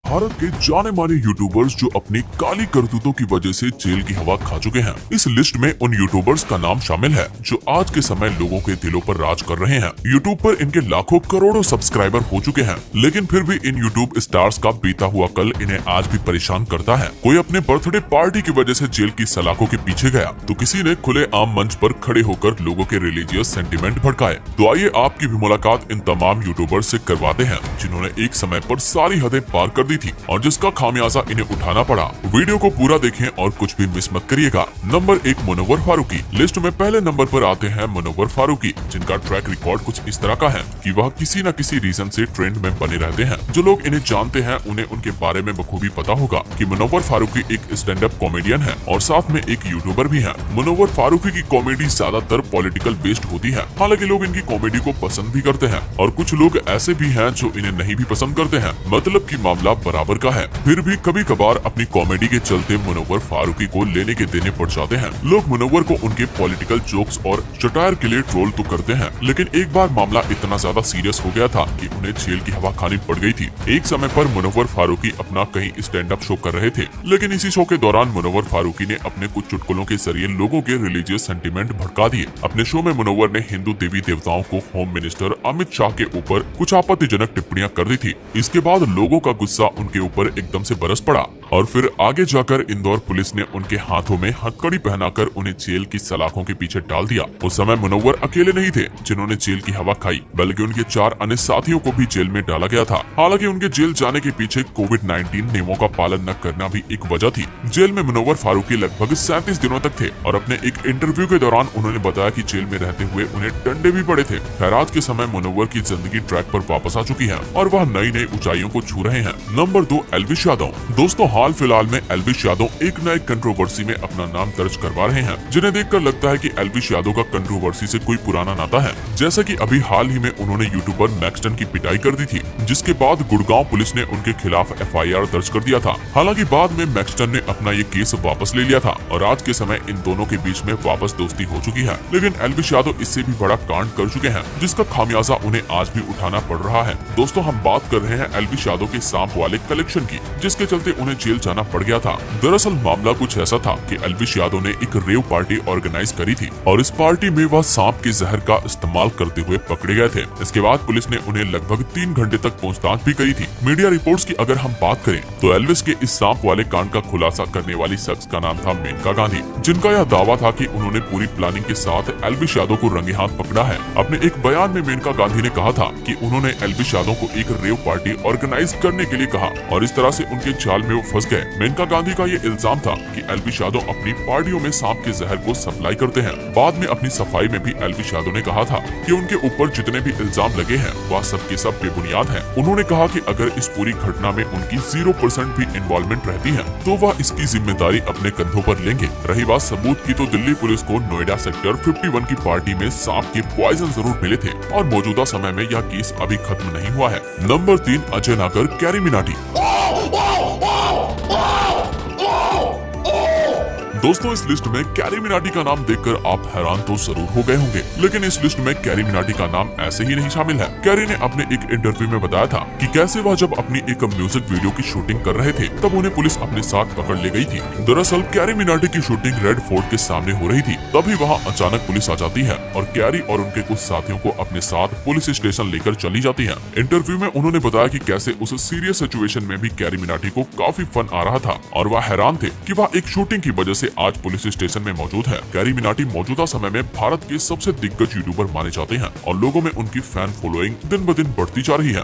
भारत के जाने माने यूट्यूबर्स जो अपनी काली करतूतों की वजह से जेल की हवा खा चुके हैं। इस लिस्ट में उन यूट्यूबर्स का नाम शामिल है जो आज के समय लोगों के दिलों पर राज कर रहे हैं। यूट्यूब पर इनके लाखों करोड़ों सब्सक्राइबर हो चुके हैं, लेकिन फिर भी इन यूट्यूब स्टार्स का बीता हुआ कल इन्हें आज भी परेशान करता है। कोई अपने बर्थडे पार्टी की वजह से जेल की सलाखों के पीछे गया, तो किसी ने खुले आम मंच पर खड़े होकर लोगों के रिलीजियस सेंटिमेंट भड़काए। तो आइए आपकी भी मुलाकात इन तमाम यूट्यूबर्स से करवाते हैं जिन्होंने एक समय पर सारी हदें पार कर दी थी और जिसका खामियाजा इन्हें उठाना पड़ा। वीडियो को पूरा देखें और कुछ भी मिस मत करिएगा। नंबर 1, मुनव्वर फारूकी। लिस्ट में पहले नंबर पर आते हैं मुनव्वर फारूकी, जिनका ट्रैक रिकॉर्ड कुछ इस तरह का है कि वह किसी न किसी रीजन से ट्रेंड में बने रहते हैं। जो लोग इन्हें जानते हैं उन्हें उनके बारे में बखूबी पता होगा कि मुनव्वर फारूकी एक स्टैंड अप कॉमेडियन है और साथ में एक यूट्यूबर भी है। मुनव्वर फारूकी की कॉमेडी ज्यादातर पॉलिटिकल बेस्ड होती है। हालांकि लोग इनकी कॉमेडी को पसंद भी करते हैं और कुछ लोग ऐसे भी हैं जो इन्हें नहीं भी पसंद करते हैं। मतलब कि मामला बराबर का है। फिर भी कभी कभार अपनी कॉमेडी के चलते मुनव्वर फारूकी को लेने के देने पड़ जाते हैं। लोग मुनव्वर को उनके पॉलिटिकल जोक्स और सटायर के लिए ट्रोल तो करते हैं, लेकिन एक बार मामला इतना ज्यादा सीरियस हो गया था कि उन्हें जेल की हवा खानी पड़ गई थी। एक समय पर मुनव्वर फारूकी अपना कहीं स्टैंड अप शो कर रहे थे, लेकिन इसी शो के दौरान मुनव्वर फारूकी ने अपने कुछ चुटकुलों के जरिए लोगों के रिलीजियस सेंटिमेंट भड़का दिए। अपने शो में मुनव्वर ने हिंदू देवी देवताओं को होम मिनिस्टर अमित शाह के ऊपर कुछ आपत्तिजनक टिप्पणियां कर दी थी। इसके बाद लोगों का गुस्सा उनके ऊपर एकदम से बरस पड़ा और फिर आगे जाकर इंदौर पुलिस ने उनके हाथों में हथकड़ी पहनाकर उन्हें जेल की सलाखों के पीछे डाल दिया। उस समय मुनव्वर अकेले नहीं थे जिन्होंने जेल की हवा खाई, बल्कि उनके 4 अन्य साथियों को भी जेल में डाला गया था। हालांकि उनके जेल जाने के पीछे कोविड-19 नियमों का पालन न करना भी एक वजह थी। जेल में मुनव्वर फारूकी लगभग 37 दिनों तक थे और अपने एक इंटरव्यू के दौरान उन्होंने बताया कि जेल में रहते हुए उन्हें डंडे भी पड़े थे। खैरात के समय मुनव्वर की जिंदगी ट्रैक पर वापस आ चुकी है और वह नई नई ऊंचाइयों को छू रहे हैं। नंबर 2, एल्विश यादव। दोस्तों, हाल फिलहाल में एल्विश यादव एक नए कंट्रोवर्सी में अपना नाम दर्ज करवा रहे हैं, जिन्हें देखकर लगता है कि एल्विश यादव का कंट्रोवर्सी से कोई पुराना नाता है। जैसा कि अभी हाल ही में उन्होंने यूट्यूबर मैक्सटन की पिटाई कर दी थी, जिसके बाद गुड़गांव पुलिस ने उनके खिलाफ FIR दर्ज कर दिया था। हालांकि बाद में मैक्सटन ने अपना ये केस वापस ले लिया था और आज के समय इन दोनों के बीच में वापस दोस्ती हो चुकी है। लेकिन एल्विश यादव इससे भी बड़ा कांड कर चुके हैं, जिसका खामियाजा उन्हें आज भी उठाना पड़ रहा है। दोस्तों, हम बात कर रहे हैं एल्विश यादव के सांप वाले कलेक्शन की, जिसके चलते उन्हें जेल जाना पड़ गया था। दरअसल मामला कुछ ऐसा था कि एल्विश यादव ने एक रेव पार्टी ऑर्गेनाइज करी थी और इस पार्टी में वह सांप के जहर का इस्तेमाल करते हुए पकड़े गए थे। इसके बाद पुलिस ने उन्हें लगभग 3 घंटे तक पूछताछ भी करी थी। मीडिया रिपोर्ट्स की अगर हम बात करें तो एल्विश के इस सांप वाले कांड का खुलासा करने वाली शख्स का नाम था मेनका गांधी, जिनका यह दावा था कि उन्होंने पूरी प्लानिंग के साथ एल्विश यादव को रंगे हाथ पकड़ा है। अपने एक बयान में मेनका गांधी ने कहा था कि उन्होंने एल्विश यादव को एक रेव पार्टी ऑर्गेनाइज करने के लिए कहा और इस तरह से उनके जाल में वो फंस गए। मेनका गांधी का ये इल्जाम था कि एल्विश यादव अपनी पार्टियों में सांप के जहर को सप्लाई करते हैं। बाद में अपनी सफाई में भी एल्विश यादव ने कहा था कि उनके ऊपर जितने भी इल्जाम लगे हैं वह सब के सब बेबुनियाद हैं। उन्होंने कहा कि अगर इस पूरी घटना में उनकी 0% भी इन्वॉल्वमेंट रहती है तो वह इसकी जिम्मेदारी अपने कंधों पर लेंगे। रही बात सबूत की, तो दिल्ली पुलिस को नोएडा सेक्टर 51 की पार्टी में सांप के पॉइजन जरूर मिले थे और मौजूदा समय में यह केस अभी खत्म नहीं हुआ है। नंबर 3, अजय नागर, कैरी मिनाटी। दोस्तों, इस लिस्ट में कैरी मिनाटी का नाम देखकर आप हैरान तो जरूर हो गए होंगे, लेकिन इस लिस्ट में कैरी मिनाटी का नाम ऐसे ही नहीं शामिल है। कैरी ने अपने एक इंटरव्यू में बताया था कि कैसे वह जब अपनी एक म्यूजिक वीडियो की शूटिंग कर रहे थे तब उन्हें पुलिस अपने साथ पकड़ ले गई थी। दरअसल कैरी मिनाटी की शूटिंग रेड फोर्ट के सामने हो रही थी, तभी वहाँ अचानक पुलिस आ जाती है और कैरी और उनके कुछ साथियों को अपने साथ पुलिस स्टेशन लेकर चली जाती है। इंटरव्यू में उन्होंने बताया कि कैसे उस सीरियस सिचुएशन में भी कैरी मिनाटी को काफी फन आ रहा था और वह हैरान थे कि वह एक शूटिंग की वजह से आज पुलिस स्टेशन में मौजूद है। कैरी मिनाटी मौजूदा समय में भारत के सबसे दिग्गज यूट्यूबर माने जाते हैं और लोगों में उनकी फैन फॉलोइंग दिन ब दिन बढ़ती जा रही है।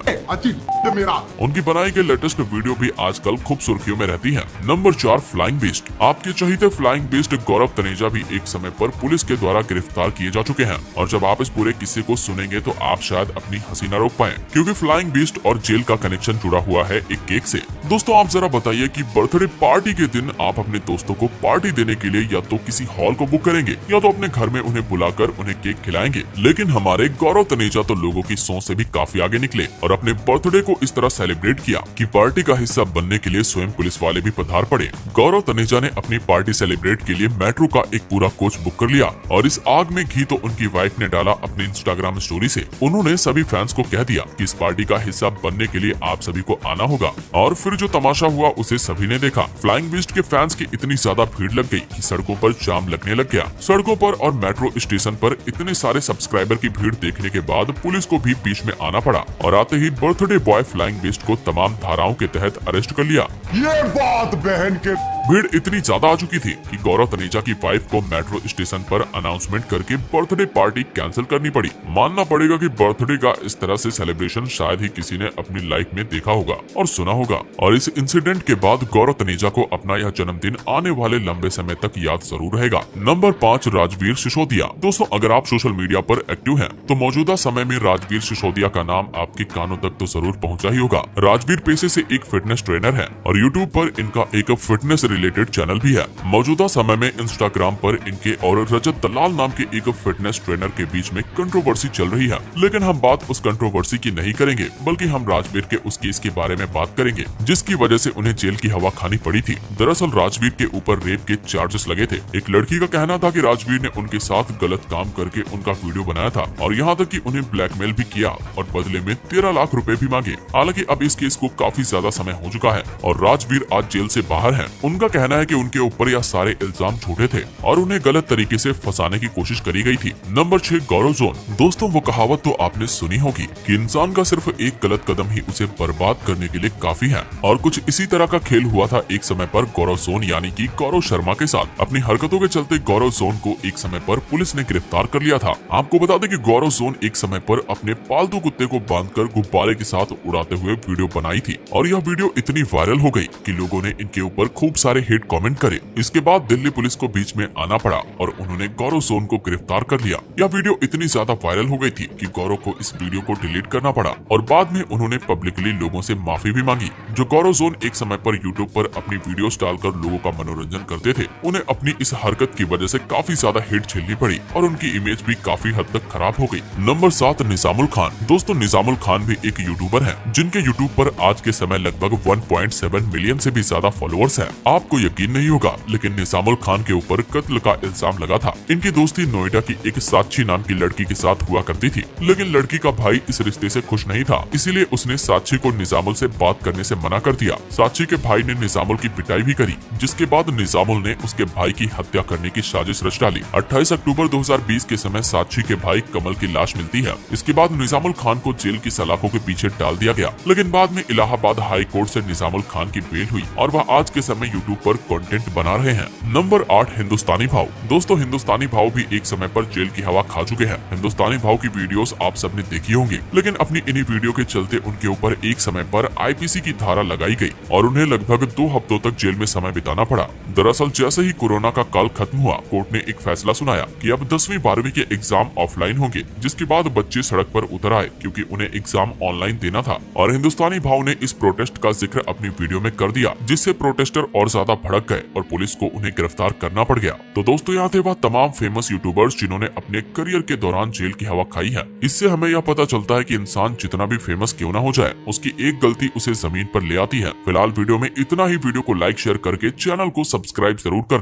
उनकी बनाई गई लेटेस्ट वीडियो भी आजकल खूब सुर्खियों में रहती है। Number 4, flying beast. आपके चहीते फ्लाइंग बीस्ट गौरव तनेजा भी एक समय पर पुलिस के द्वारा गिरफ्तार किए जा चुके हैं और जब आप इस पूरे किस्से को सुनेंगे तो आप शायद अपनी हंसी न रोक पाए, क्योंकि फ्लाइंग बीस्ट और जेल का कनेक्शन जुड़ा हुआ है एक केक से। दोस्तों, आप जरा बताइए कि बर्थडे पार्टी के दिन आप अपने दोस्तों को पार्टी देने के लिए या तो किसी हॉल को बुक करेंगे या तो अपने घर में उन्हें बुलाकर उन्हें केक खिलाएंगे। लेकिन हमारे गौरव तनेजा तो लोगों की सोच से भी काफी आगे निकले और अपने बर्थडे को इस तरह सेलिब्रेट किया कि पार्टी का हिस्सा बनने के लिए स्वयं पुलिस वाले भी पधार पड़े। गौरव तनेजा ने अपनी पार्टी सेलिब्रेट के लिए मेट्रो का एक पूरा कोच बुक कर लिया और इस आग में घी तो उनकी वाइफ ने डाला अपनी इंस्टाग्राम स्टोरी से। उन्होंने सभी फैंस को कह दिया कि इस पार्टी का हिस्सा बनने के लिए आप सभी को आना होगा। और फिर जो तमाशा हुआ उसे सभी ने देखा। फ्लाइंग बीस्ट के फैंस की इतनी ज्यादा भीड़ लग गई कि सड़कों पर जाम लगने लग गया। सड़कों पर और मेट्रो स्टेशन पर इतने सारे सब्सक्राइबर की भीड़ देखने के बाद पुलिस को भी बीच में आना पड़ा और आते ही बर्थडे बॉय फ्लाइंग बीस्ट को तमाम धाराओं के तहत अरेस्ट कर लिया। ये बात बहन के भीड़ इतनी ज्यादा आ चुकी थी कि गौरव तनेजा की वाइफ को मेट्रो स्टेशन पर अनाउंसमेंट करके बर्थडे पार्टी कैंसिल करनी पड़ी। मानना पड़ेगा कि बर्थडे का इस तरह से सेलिब्रेशन शायद ही किसी ने अपनी लाइफ में देखा होगा और सुना होगा। और इस इंसिडेंट के बाद गौरव तनेजा को अपना यह जन्मदिन आने वाले लंबे समय तक याद जरूर रहेगा। नंबर 5, राजवीर सिसोदिया। दोस्तों, अगर आप सोशल मीडिया पर एक्टिव हैं, तो मौजूदा समय में राजवीर सिसोदिया का नाम आपके कानों तक तो जरूर पहुंचा ही होगा। राजवीर पेशे से एक फिटनेस ट्रेनर है और यूट्यूब पर इनका एक फिटनेस रिलेटेड चैनल भी है। मौजूदा समय में इंस्टाग्राम पर इनके और रजत दलाल नाम के एक फिटनेस ट्रेनर के बीच में कंट्रोवर्सी चल रही है। लेकिन हम बात उस कंट्रोवर्सी की नहीं करेंगे, बल्कि हम राजवीर के उस केस के बारे में बात करेंगे जिसकी वजह से उन्हें जेल की हवा खानी पड़ी थी। दरअसल राजवीर के ऊपर रेप के चार्जेस लगे थे। एक लड़की का कहना था कि राजवीर ने उनके साथ गलत काम करके उनका वीडियो बनाया था और यहाँ तक कि उन्हें ब्लैकमेल भी किया और बदले में 13 लाख रुपए भी मांगे। हालांकि अब इस केस को काफी ज्यादा समय हो चुका है और राजवीर आज जेल से बाहर है। उनका कहना है कि उनके ऊपर यह सारे इल्जाम झूठे थे और उन्हें गलत तरीके से फंसाने की कोशिश करी गई थी। नंबर 6, गौरव जोन। दोस्तों, वो कहावत तो आपने सुनी होगी कि इंसान का सिर्फ एक गलत कदम ही उसे बर्बाद करने के लिए काफी है। और कुछ इसी तरह का खेल हुआ था एक समय पर गौरव जोन यानी कि गौरव शर्मा के साथ। अपनी हरकतों के चलते गौरव जोन को एक समय पर पुलिस ने गिरफ्तार कर लिया था। आपको बता दें कि गौरव जोन एक समय पर अपने पालतू कुत्ते को बांधकर गुब्बारे के साथ उड़ाते हुए वीडियो बनाई थी और यह वीडियो इतनी वायरल हो गई कि लोगों ने इनके ऊपर खूब सारे हेट कमेंट करे। इसके बाद दिल्ली पुलिस को बीच में आना पड़ा और उन्होंने गौरव जोन को गिरफ्तार कर लिया। यह वीडियो इतनी ज्यादा वायरल हो गई थी कि गौरव को इस वीडियो को डिलीट करना पड़ा और बाद में उन्होंने पब्लिकली लोगों से माफी भी मांगी। जो गौरव जोन एक समय पर यूट्यूब पर अपनी वीडियोस डालकर लोगों का मनोरंजन करते थे, उन्हें अपनी इस हरकत की वजह से काफी ज्यादा हिट झेलनी पड़ी और उनकी इमेज भी काफी हद तक खराब हो गई। नंबर 7, निजामुल खान। दोस्तों, निजामुल खान भी एक यूट्यूबर है जिनके यूट्यूब पर आज के समय लगभग 1.7 मिलियन से भी ज्यादा फॉलोअर्स है। आपको यकीन नहीं होगा, लेकिन निजामुल खान के ऊपर कत्ल का इल्जाम लगा था। इनकी दोस्ती नोएडा की एक साक्षी नाम की लड़की के साथ हुआ करती थी, लेकिन लड़की का भाई इस रिश्ते से खुश नहीं था, इसीलिए उसने साक्षी को निजामुल से बात करने से मना कर दिया। साक्षी के भाई ने निजामुल की पिटाई भी करी, जिसके बाद निजामुल ने उसके भाई की हत्या करने की साजिश रच डाली। 28 अक्टूबर 2020 के समय साक्षी के भाई कमल की लाश मिलती है। इसके बाद निजामुल खान को जेल की सलाखों के पीछे डाल दिया गया, लेकिन बाद में इलाहाबाद हाई कोर्ट से निजामुल खान की बेल हुई और वह आज के समय यूट्यूब पर कंटेंट बना रहे हैं। नंबर 8, हिंदुस्तानी भाव। दोस्तों, हिंदुस्तानी भाव भी एक समय पर जेल की हवा खा चुके हैं। हिंदुस्तानी भाव की वीडियोस आप सबने देखी होंगी, लेकिन अपनी इन्हीं वीडियो के चलते उनके ऊपर एक समय पर आईपीसी की धारा लगाई गई और उन्हें लगभग 2 हफ्तों तक जेल में समय बिताना पड़ा। दरअसल जैसे ही कोरोना का काल खत्म हुआ, कोर्ट ने एक फैसला सुनाया कि अब 10वीं 12वीं के एग्जाम ऑफलाइन होंगे, जिसके बाद बच्चे सड़क पर उतर आए क्योंकि उन्हें एग्जाम ऑनलाइन देना था। और हिंदुस्तानी भाव ने इस प्रोटेस्ट का जिक्र अपनी वीडियो में कर दिया, जिससे प्रोटेस्टर और ज्यादा भड़क गए और पुलिस को उन्हें गिरफ्तार करना पड़ गया। तो दोस्तों, यहाँ थे वह तमाम फेमस यूट्यूबर्स जिन्होंने अपने करियर के दौरान जेल की हवा खाई है। इससे हमें यह पता चलता है कि इंसान जितना भी फेमस क्यों ना हो जाए, उसकी एक गलती उसे जमीन पर ले आती है। फिलहाल वीडियो में इतना ही। वीडियो को लाइक शेयर करके चैनल को सब्सक्राइब जरूर कर लें।